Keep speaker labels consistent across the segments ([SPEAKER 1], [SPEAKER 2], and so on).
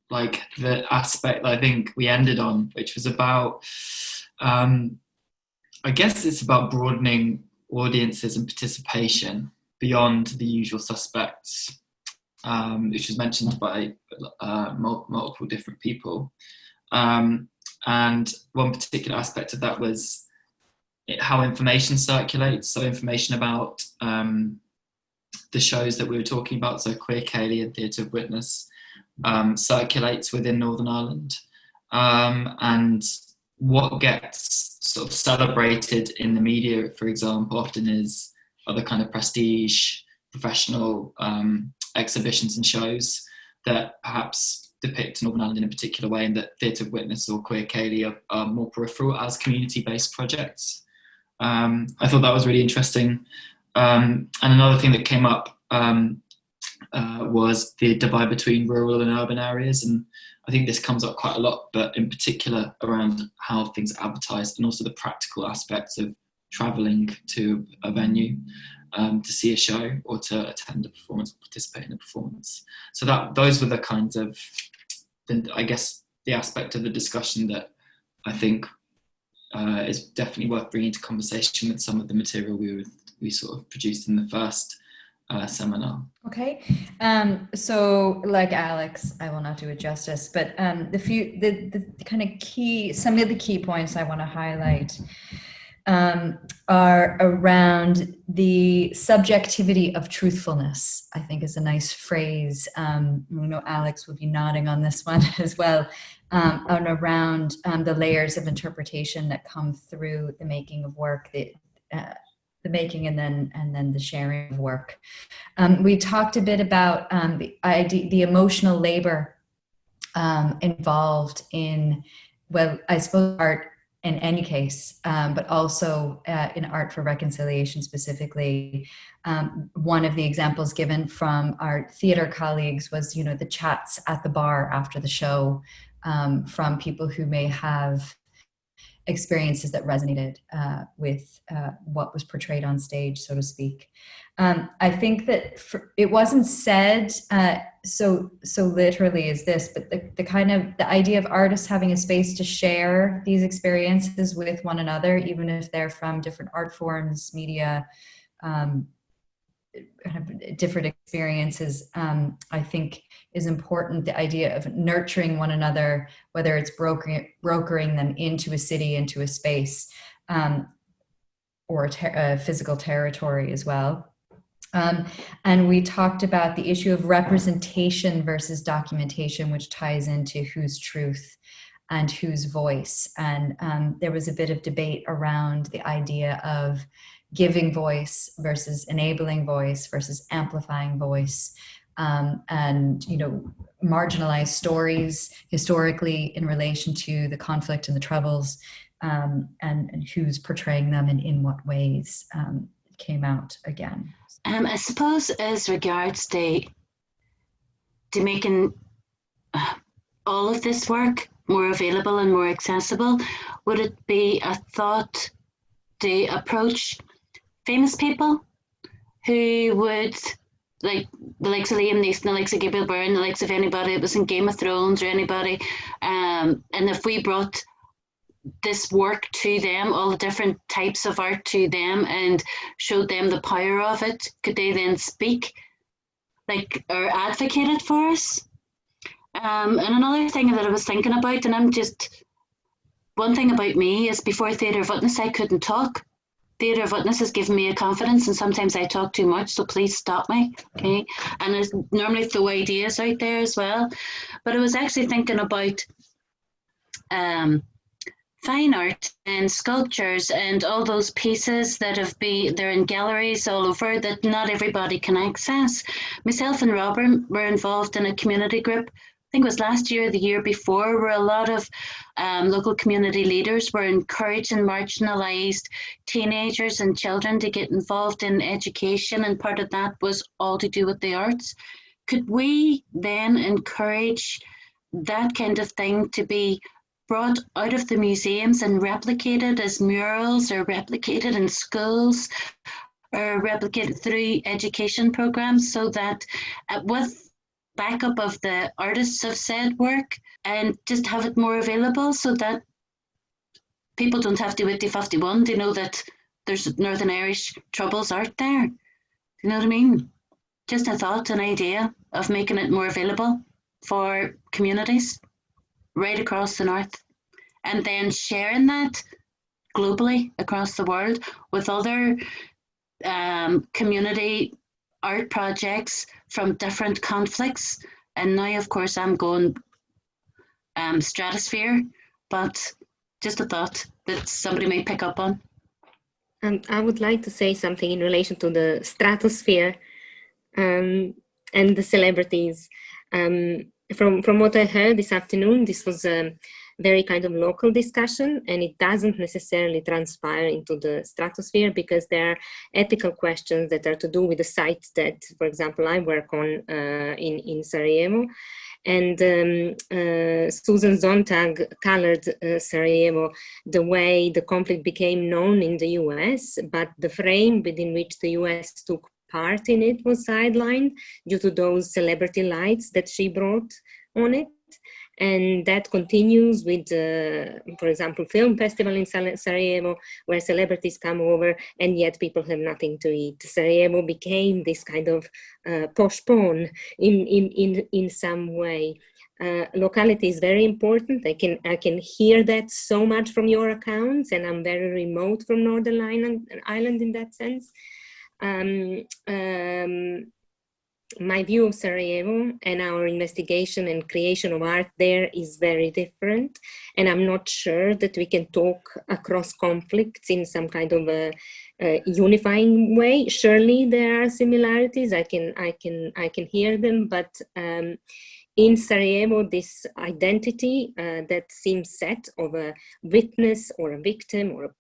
[SPEAKER 1] like the aspect that I think we ended on, which was about, I guess it's about broadening audiences and participation beyond the usual suspects, which was mentioned by multiple different people. And one particular aspect of that was how information circulates. So information about the shows that we were talking about, so Queer Ceilidh and Theatre of Witness, circulates within Northern Ireland. And what gets sort of celebrated in the media, for example, often is other kind of prestige, professional exhibitions and shows that perhaps depict Northern Ireland in a particular way, and that Theatre of Witness or Queer Ceilidh are more peripheral as community-based projects. I thought that was really interesting. And another thing that came up was the divide between rural and urban areas, and I think this comes up quite a lot, but in particular around how things are advertised and also the practical aspects of travelling to a venue to see a show or to attend a performance or participate in a performance. So those were the kinds of, I guess, the aspect of the discussion that I think is definitely worth bringing to conversation with some of the material we sort of produced in the first seminar.
[SPEAKER 2] Okay, so like Alex, I will not do it justice, but the kind of some of the key points I want to highlight are around the subjectivity of truthfulness. I think is a nice phrase. Alex would be nodding on this one as well, and around the layers of interpretation that come through the making of work, the making and then the sharing of work. We talked a bit about the emotional labor involved in, well, I suppose art in any case, but also in art for reconciliation specifically. One of the examples given from our theater colleagues was, the chats at the bar after the show from people who may have experiences that resonated with what was portrayed on stage, so to speak. I think that it wasn't said so literally as this, but the idea of artists having a space to share these experiences with one another, even if they're from different art forms, media, different experiences, I think is important. The idea of nurturing one another, whether it's brokering them into a city, into a space, or a physical territory as well. And we talked about the issue of representation versus documentation, which ties into whose truth and whose voice. And there was a bit of debate around the idea of giving voice versus enabling voice versus amplifying voice, and marginalized stories historically in relation to the conflict and the troubles, and who's portraying them and in what ways came out again.
[SPEAKER 3] I suppose as regards to making all of this work more available and more accessible, would it be a thought to approach famous people who would, like the likes of Liam Neeson, the likes of Gabriel Byrne, the likes of anybody that was in Game of Thrones or anybody, and if we brought this work to them, all the different types of art to them, and showed them the power of it, could they then speak or advocate it for us? And another thing that I was thinking about, and one thing about me is before Theatre of Witness I couldn't talk. Theatre of Witness has given me a confidence, and sometimes I talk too much, so please stop me, okay? And I normally throw ideas out there as well. But I was actually thinking about fine art and sculptures and all those pieces that they're in galleries all over that not everybody can access. Myself and Robert were involved in a community group, I think it was last year or the year before, where a lot of local community leaders were encouraging marginalised teenagers and children to get involved in education, and part of that was all to do with the arts. Could we then encourage that kind of thing to be brought out of the museums and replicated as murals, or replicated in schools, or replicated through education programs, so that with backup of the artists of said work and just have it more available so that people don't have to wait to 51 to know that there's Northern Irish Troubles art there. You know what I mean? Just a thought, an idea of making it more available for communities right across the north, and then sharing that globally across the world with other community art projects from different conflicts. And now, of course, I'm going stratosphere, but just a thought that somebody may pick up on.
[SPEAKER 4] I would like to say something in relation to the stratosphere and the celebrities. From what I heard this afternoon, this was a very kind of local discussion, and it doesn't necessarily transpire into the stratosphere because there are ethical questions that are to do with the sites that, for example, I work on in Sarajevo. And Susan Sontag colored Sarajevo the way the conflict became known in the US, but the frame within which the US took part in it was sidelined due to those celebrity lights that she brought on it. And that continues with, for example, film festival in Sarajevo, where celebrities come over and yet people have nothing to eat. Sarajevo became this kind of postpone in some way. Locality is very important. I can hear that so much from your accounts, and I'm very remote from Northern Ireland in that sense. My view of Sarajevo and our investigation and creation of art there is very different, and I'm not sure that we can talk across conflicts in some kind of a unifying way. Surely there are similarities. I can hear them, but in Sarajevo, this identity that seems set of a witness or a victim or a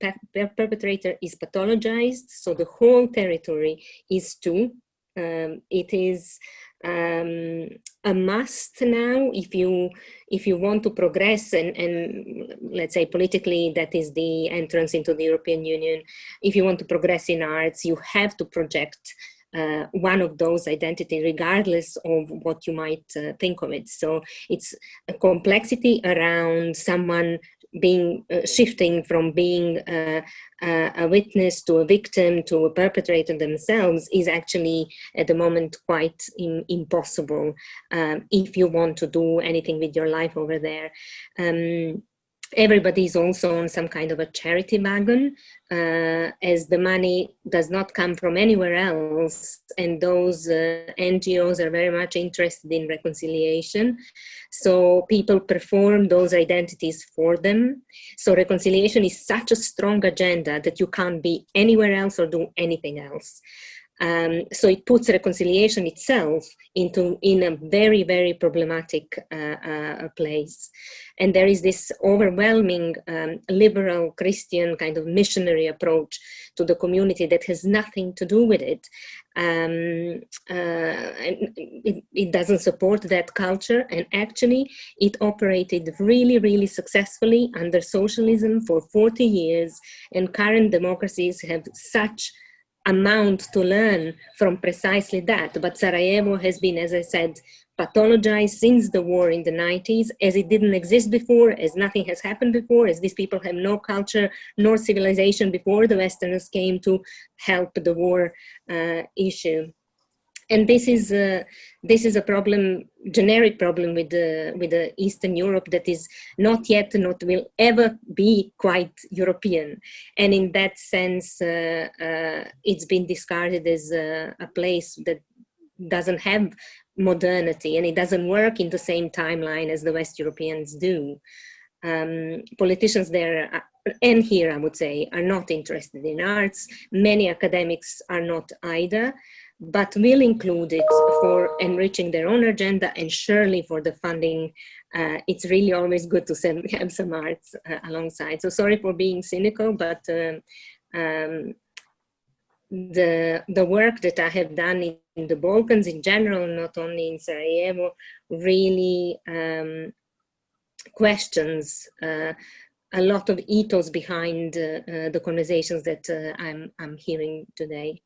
[SPEAKER 4] perpetrator is pathologized. So the whole territory is too. It is a must now if you want to progress and let's say politically, that is the entrance into the European Union. If you want to progress in arts, you have to project one of those identity regardless of what you might think of it. So it's a complexity around someone being shifting from being a witness to a victim to a perpetrator themselves is actually at the moment quite impossible if you want to do anything with your life over there. Everybody is also on some kind of a charity wagon, as the money does not come from anywhere else, and those NGOs are very much interested in reconciliation. So people perform those identities for them. So reconciliation is such a strong agenda that you can't be anywhere else or do anything else. So it puts reconciliation itself in a very, very problematic place. And there is this overwhelming liberal Christian kind of missionary approach to the community that has nothing to do with it. It doesn't support that culture, and actually it operated really, really successfully under socialism for 40 years, and current democracies have such amount to learn from precisely that. But Sarajevo has been, as I said, pathologized since the war in the 90s, as it didn't exist before, as nothing has happened before, as these people have no culture nor civilization before the Westerners came to help the war issue. And this is a problem, generic problem with the Eastern Europe that is not yet, not will ever be quite European. And in that sense, it's been discarded as a place that doesn't have modernity, and it doesn't work in the same timeline as the West Europeans do. Politicians there and here, I would say, are not interested in arts. Many academics are not either, but will include it for enriching their own agenda, and surely for the funding. It's really always good to have some arts alongside. So sorry for being cynical, but the work that I have done in the Balkans in general, not only in Sarajevo, really questions a lot of ethos behind the conversations that I'm hearing today.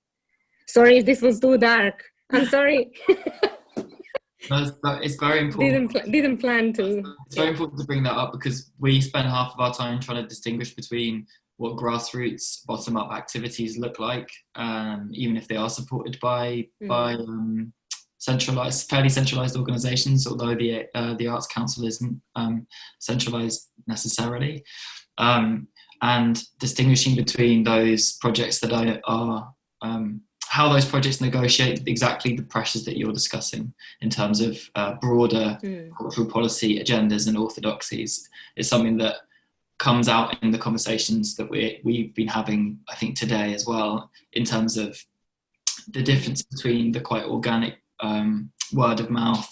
[SPEAKER 4] Sorry if this was too dark. I'm sorry.
[SPEAKER 1] It's very important.
[SPEAKER 4] Didn't plan to.
[SPEAKER 1] It's very important to bring that up because we spend half of our time trying to distinguish between what grassroots bottom-up activities look like, even if they are supported by fairly centralized organizations, although the Arts Council isn't centralized necessarily, and distinguishing between those projects that are how those projects negotiate exactly the pressures that you're discussing in terms of broader cultural policy agendas and orthodoxies is something that comes out in the conversations that we've been having, I think, today as well, in terms of the difference between the quite organic word of mouth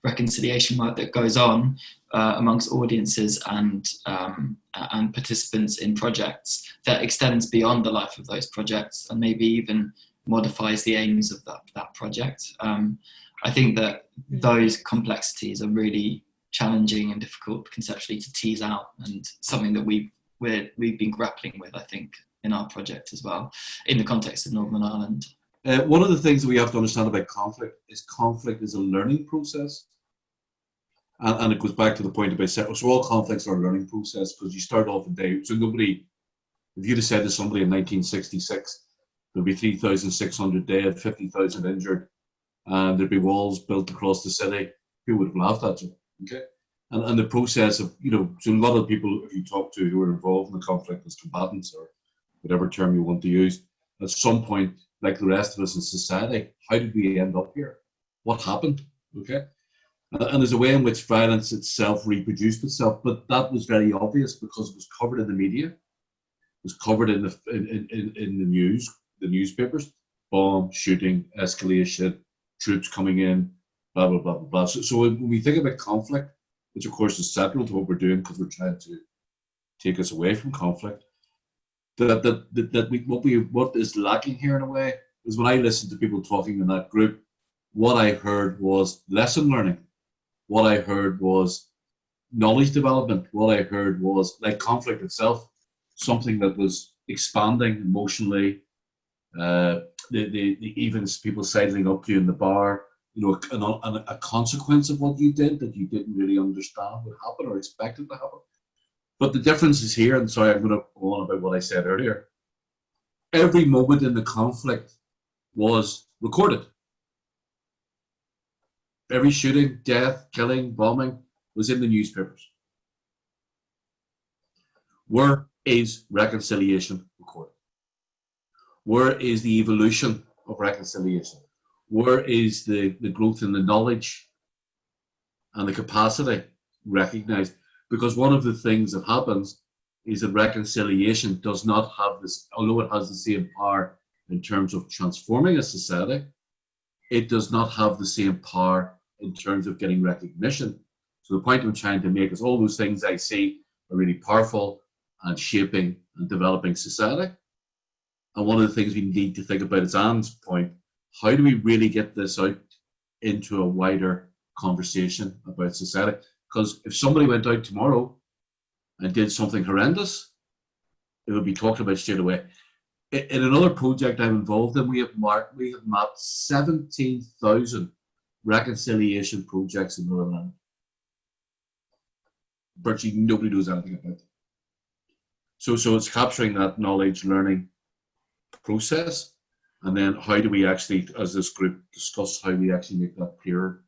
[SPEAKER 1] reconciliation work that goes on amongst audiences and participants in projects that extends beyond the life of those projects and maybe even modifies the aims of that project. I think that those complexities are really challenging and difficult conceptually to tease out, and something that we've been grappling with, I think, in our project as well, in the context of Northern Ireland.
[SPEAKER 5] One of the things that we have to understand about conflict is a learning process. And it goes back to the point about, so all conflicts are a learning process, because you start off a day, so nobody, if you'd have said to somebody in 1966, there'll be 3,600 dead, 50,000 injured, and there'd be walls built across the city, people would have laughed at you, okay? And the process of, so a lot of people, if you talk to who are involved in the conflict as combatants, or whatever term you want to use, at some point, like the rest of us in society, how did we end up here? What happened, okay? And there's a way in which violence itself reproduced itself, but that was very obvious because it was covered in the media, it was covered in the news, the newspapers, bomb, shooting, escalation, troops coming in, blah, blah, blah, blah, blah. So when we think about conflict, which of course is central to what we're doing because we're trying to take us away from conflict, what is lacking here in a way is when I listen to people talking in that group, what I heard was lesson learning. What I heard was knowledge development. What I heard was, like conflict itself, something that was expanding emotionally. The even people sidling up to you in the bar, a consequence of what you did that you didn't really understand would happen or expected to happen. But the difference is here, and sorry, I'm going to go on about what I said earlier. Every moment in the conflict was recorded. Every shooting, death, killing, bombing was in the newspapers. Where is reconciliation recorded? Where is the evolution of reconciliation? Where is the growth in the knowledge and the capacity recognized? Because one of the things that happens is that reconciliation does not have this, although it has the same power in terms of transforming a society, it does not have the same power in terms of getting recognition. So the point I'm trying to make is all those things I see are really powerful and shaping and developing society. And one of the things we need to think about is Anne's point, how do we really get this out into a wider conversation about society? Because if somebody went out tomorrow and did something horrendous, it would be talked about straight away. In another project I'm involved in, we have mapped 17,000 reconciliation projects in Northern Ireland. Virtually nobody knows anything about it. So it's capturing that knowledge learning process, and then how do we actually, as this group, discuss how we actually make that clearer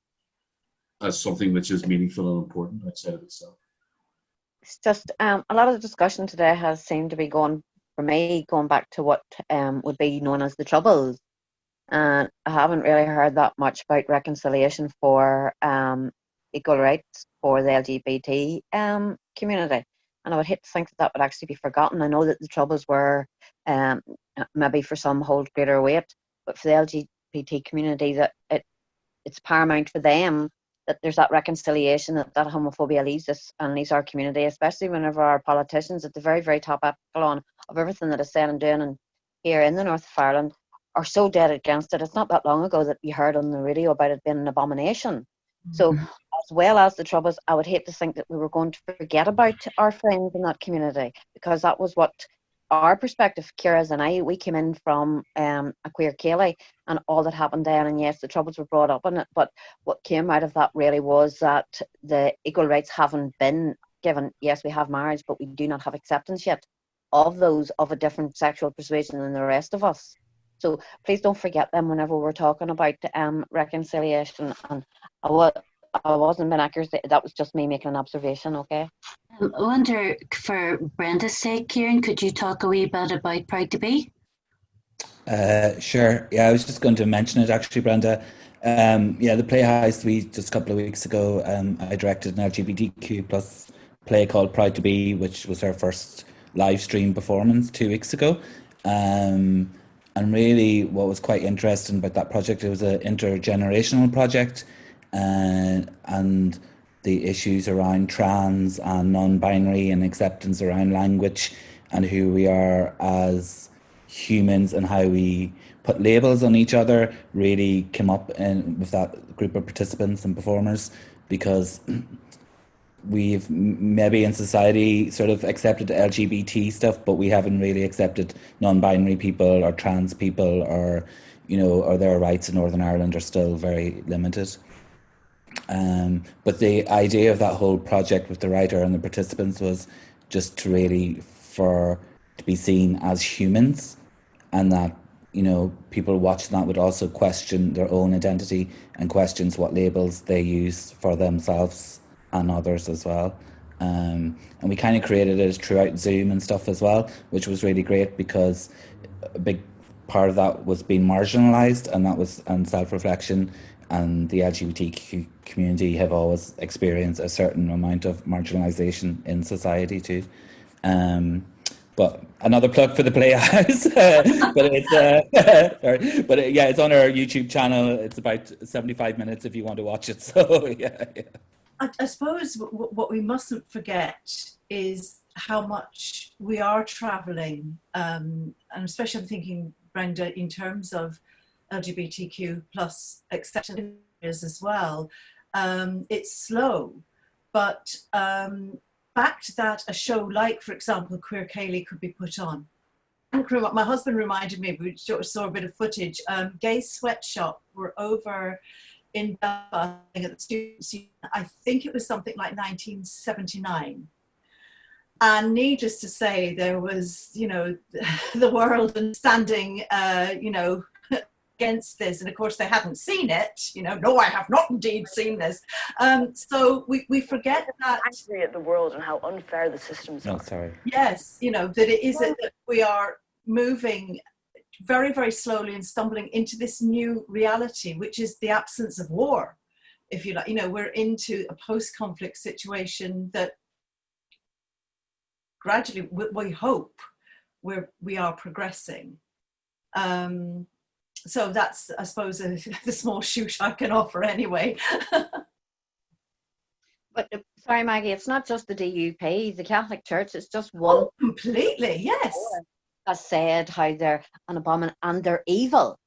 [SPEAKER 5] as something which is meaningful and important outside of itself.
[SPEAKER 6] It's just a lot of the discussion today has seemed to be going back to what would be known as the Troubles. And I haven't really heard that much about reconciliation for equal rights for the LGBT community. And I would hate to think that would actually be forgotten. I know that the Troubles were maybe for some hold greater weight, but for the LGBT community, that it's paramount for them that there's that reconciliation, that homophobia leaves us and leaves our community, especially whenever our politicians at the very, very top echelon of everything that is said and done and here in the north of Ireland are so dead against it. It's not that long ago that we heard on the radio about it being an abomination. So as well as the Troubles, I would hate to think that we were going to forget about our friends in that community, because that was what our perspective, Kira's and I, we came in from a queer Cayley and all that happened then, and yes, the troubles were brought up in it, but what came out of that really was that the equal rights haven't been given. Yes, we have marriage, but we do not have acceptance yet of those of a different sexual persuasion than the rest of us. So please don't forget them whenever we're talking about reconciliation. And I wasn't being accurate, that was just me making an observation, okay?
[SPEAKER 3] I wonder, for Brenda's sake, Kieran, could you talk a wee bit about Proud to Be?
[SPEAKER 7] Sure. Yeah, I was just going to mention it actually, Brenda. The Playhouse, just a couple of weeks ago, I directed an LGBTQ plus play called Proud to Be, which was our first live stream performance 2 weeks ago. And really what was quite interesting about that project, it was an intergenerational project, and the issues around trans and non-binary and acceptance around language and who we are as humans and how we put labels on each other really came up with that group of participants and performers, because we've maybe in society sort of accepted LGBT stuff, but we haven't really accepted non-binary people or trans people, or their rights in Northern Ireland are still very limited. But the idea of that whole project with the writer and the participants was just to really to be seen as humans, and that people watching that would also question their own identity and questions what labels they use for themselves and others as well. And we kind of created it throughout Zoom and stuff as well, which was really great, because a big part of that was being marginalised, and self-reflection, and the LGBTQ community have always experienced a certain amount of marginalisation in society too. But another plug for the Playhouse. But it's on our YouTube channel. It's about 75 minutes if you want to watch it. So yeah.
[SPEAKER 8] I suppose what we mustn't forget is how much we are travelling, and especially I'm thinking, Brenda, in terms of LGBTQ plus acceptance as well. It's slow, but fact that a show like, for example, Queer Cayley could be put on. My husband reminded me, we saw a bit of footage, Gay Sweatshop were over in Belfast at the Students' Union. I think it was something like 1979. And needless to say, there was, the world standing, against this. And of course, they hadn't seen it. No, I have not indeed seen this. So we forget that.
[SPEAKER 9] Angry at the world and how unfair the systems are.
[SPEAKER 7] Oh, sorry.
[SPEAKER 8] Yes, that it is that we are moving very, very slowly and stumbling into this new reality, which is the absence of war, if you like. We're into a post-conflict situation that gradually, we hope, we are progressing. So that's, I suppose, the small shoot I can offer anyway.
[SPEAKER 6] But sorry, Maggie, it's not just the DUP, the Catholic Church. It's just one.
[SPEAKER 8] Oh, completely, yes.
[SPEAKER 6] Has said how they're an abomination and they're evil.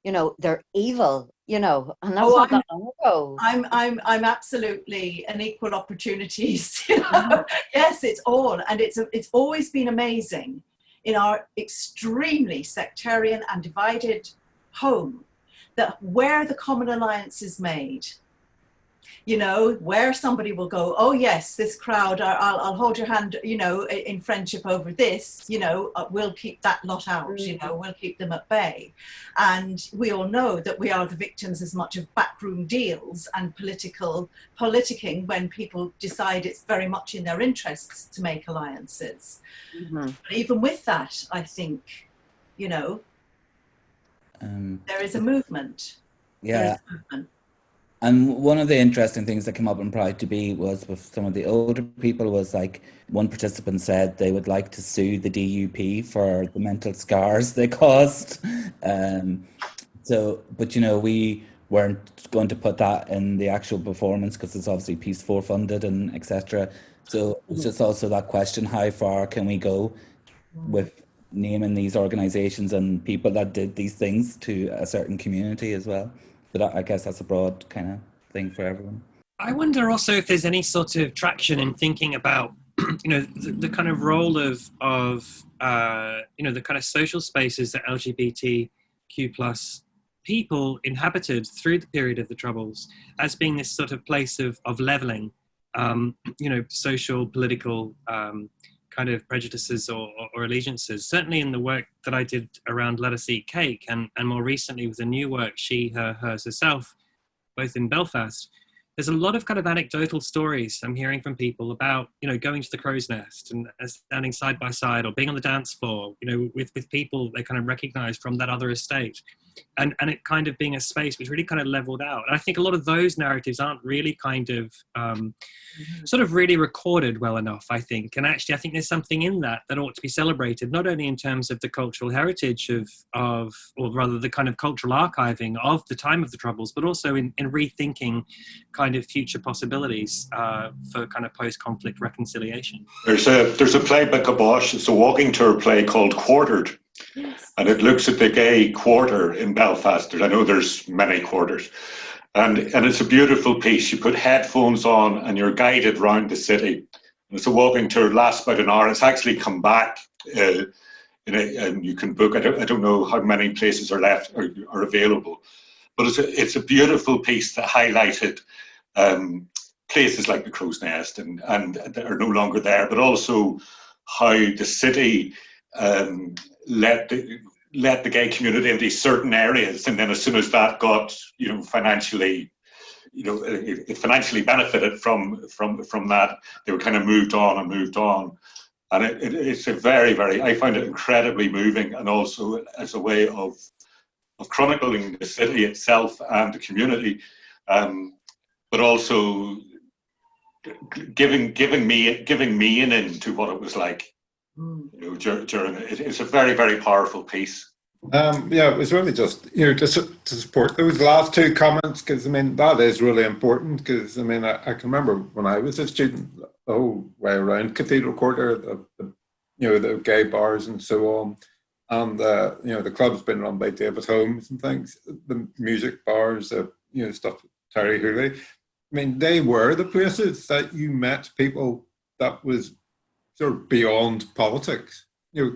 [SPEAKER 6] They're evil. And that's not that long ago.
[SPEAKER 8] I'm absolutely an equal opportunities. Yes, it's all, and it's always been amazing in our extremely sectarian and divided home that where the common alliance is made, where somebody will go, oh yes, this crowd, I'll hold your hand, in friendship over this, we'll keep that lot out, we'll keep them at bay. And we all know that we are the victims as much of backroom deals and politicking when people decide it's very much in their interests to make alliances. Mm-hmm. But even with that, I think, there is a movement.
[SPEAKER 7] Yeah.
[SPEAKER 8] There is a movement.
[SPEAKER 7] And one of the interesting things that came up in Proud to Be was with some of the older people was like, one participant said they would like to sue the DUP for the mental scars they caused. But we weren't going to put that in the actual performance because it's obviously Peace 4 funded and etc. So it's just also that question, how far can we go with naming these organisations and people that did these things to a certain community as well? But I guess that's a broad kind of thing for everyone.
[SPEAKER 10] I wonder also if there's any sort of traction in thinking about the kind of role of the kind of social spaces that LGBTQ plus people inhabited through the period of the Troubles as being this sort of place of leveling, social, political kind of prejudices or allegiances. Certainly in the work that I did around Let Us Eat Cake, and more recently with the new work, She, Her, Hers, Herself, both in Belfast, there's a lot of kind of anecdotal stories I'm hearing from people about, going to the Crow's Nest and standing side by side, or being on the dance floor, with people they kind of recognize from that other estate. And it kind of being a space which really kind of leveled out. And I think a lot of those narratives aren't really kind of sort of really recorded well enough, I think. And actually, I think there's something in that ought to be celebrated, not only in terms of the cultural heritage or rather the kind of cultural archiving of the time of the Troubles, but also in rethinking kind of future possibilities for kind of post-conflict reconciliation.
[SPEAKER 11] There's a play by Caboche. It's a walking tour play called Quartered. Yes. And it looks at the gay quarter in Belfast. I know there's many quarters. And it's a beautiful piece. You put headphones on and you're guided around the city. And it's a walking tour, lasts about an hour. It's actually come back and you can book. I don't know how many places are left or are available. But it's a beautiful piece that highlighted places like the Crow's Nest and that are no longer there, but also how the city let the gay community into certain areas, and then as soon as that got financially it financially benefited from that, they were kind of moved on, and it's a very, very, I find it incredibly moving, and also as a way of chronicling the city itself and the community, but also giving me an into what it was like. During it. It's a very, very powerful piece.
[SPEAKER 12] It was really just to support those last two comments, because that is really important, because I can remember when I was a student, the whole way around Cathedral Quarter, the gay bars and so on, and the club's been run by David Holmes and things, the music bars, stuff with Terry Hooley. They were the places that you met people that was sort of beyond politics,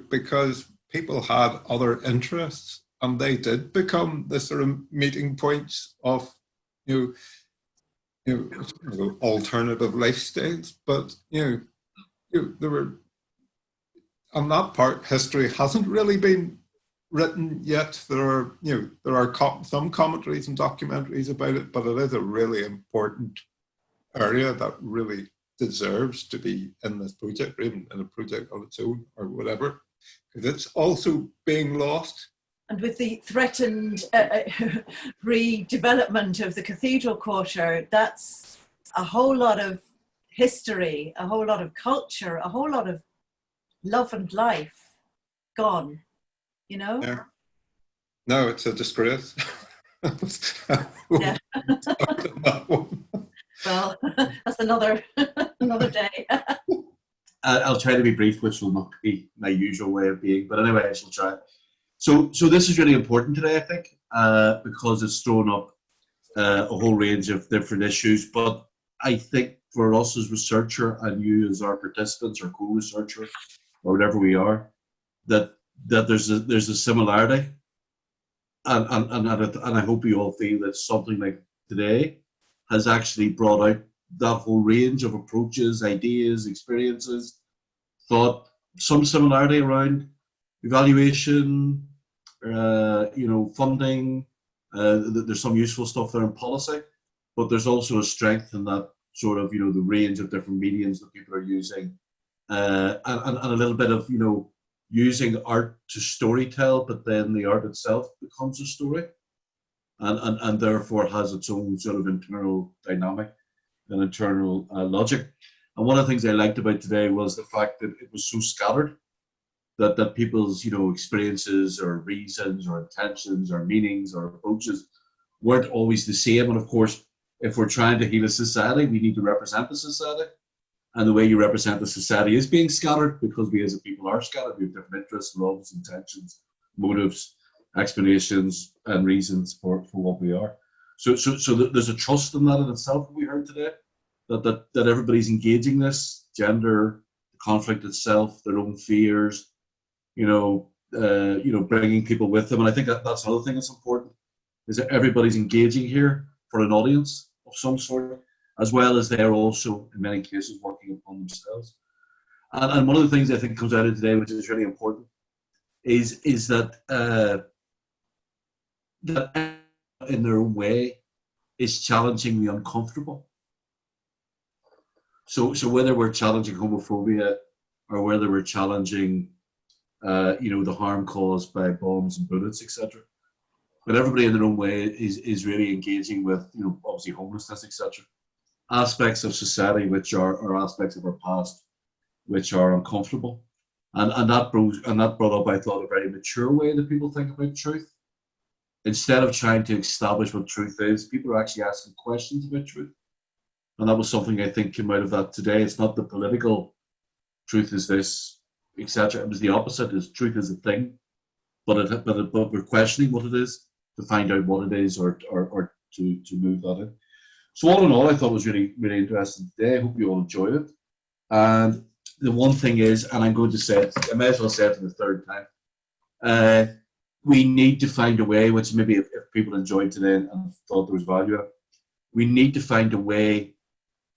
[SPEAKER 12] because people had other interests, and they did become the sort of meeting points of, alternative lifestyles. But there were, on that part, history hasn't really been written yet. There are some commentaries and documentaries about it, but it is a really important area that really deserves to be in this project, or even in a project on its own, or whatever, because it's also being lost.
[SPEAKER 8] And with the threatened redevelopment of the Cathedral Quarter, that's a whole lot of history, a whole lot of culture, a whole lot of love and life gone,
[SPEAKER 12] Yeah. No, it's a disgrace.
[SPEAKER 8] Yeah. Well, that's another day.
[SPEAKER 5] I'll try to be brief, which will not be my usual way of being, but anyway, I shall try. So this is really important today, I think, because it's thrown up a whole range of different issues. But I think for us as researcher, and you as our participants or co-researcher, or whatever we are, that there's a similarity, and I hope you all feel that something like today has actually brought out that whole range of approaches, ideas, experiences, thought, some similarity around evaluation, funding. There's some useful stuff there in policy, but there's also a strength in that sort of, the range of different mediums that people are using, and a little bit of, using art to storytell, but then the art itself becomes a story. And therefore has its own sort of internal dynamic and internal logic. And one of the things I liked about today was the fact that it was so scattered, that people's experiences or reasons or intentions or meanings or approaches weren't always the same. And of course, if we're trying to heal a society, we need to represent the society. And the way you represent the society is being scattered, because we as a people are scattered. We have different interests, loves, intentions, motives, explanations and reasons for what we are. So there's a trust in that in itself, we heard today, that everybody's engaging this, gender, conflict itself, their own fears, bringing people with them. And I think that's another thing that's important, is that everybody's engaging here for an audience of some sort, as well as they're also, in many cases, working upon themselves. And one of the things I think comes out of today, which is really important, is that that in their own way is challenging the uncomfortable. So whether we're challenging homophobia or whether we're challenging, the harm caused by bombs and bullets, etc., but everybody in their own way is really engaging with, obviously homelessness, etc., aspects of society which are aspects of our past which are uncomfortable, and that brought up, I thought, a very mature way that people think about truth. Instead of trying to establish what truth is, people are actually asking questions about truth. And that was something I think came out of that today. It's not the political truth is this, etc. It was the opposite. Is truth is a thing, but we're questioning what it is to find out what it is, or to move that in. So all in all, I thought it was really, really interesting today. I hope you all enjoyed it. And the one thing is, and I'm going to say it, I may as well say it for the third time, we need to find a way, which maybe if people enjoyed today and thought there was value in it, we need to find a way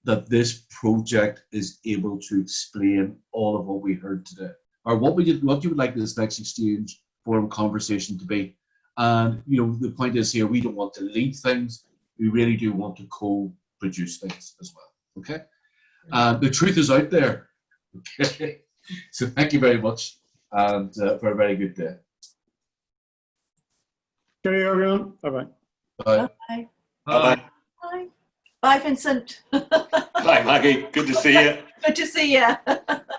[SPEAKER 5] that this project is able to explain all of what we heard today, or what you would like this next exchange forum conversation to be. And the point is here, we don't want to lead things, we really do want to co-produce things as well. Okay, the truth is out there. Okay, so thank you very much, and for a very good day.
[SPEAKER 12] Okay, everyone. Bye-bye.
[SPEAKER 5] Bye.
[SPEAKER 8] Bye.
[SPEAKER 11] Bye.
[SPEAKER 8] Bye. Bye, Vincent.
[SPEAKER 11] Bye, Maggie. Good to see you.
[SPEAKER 8] Good to see you.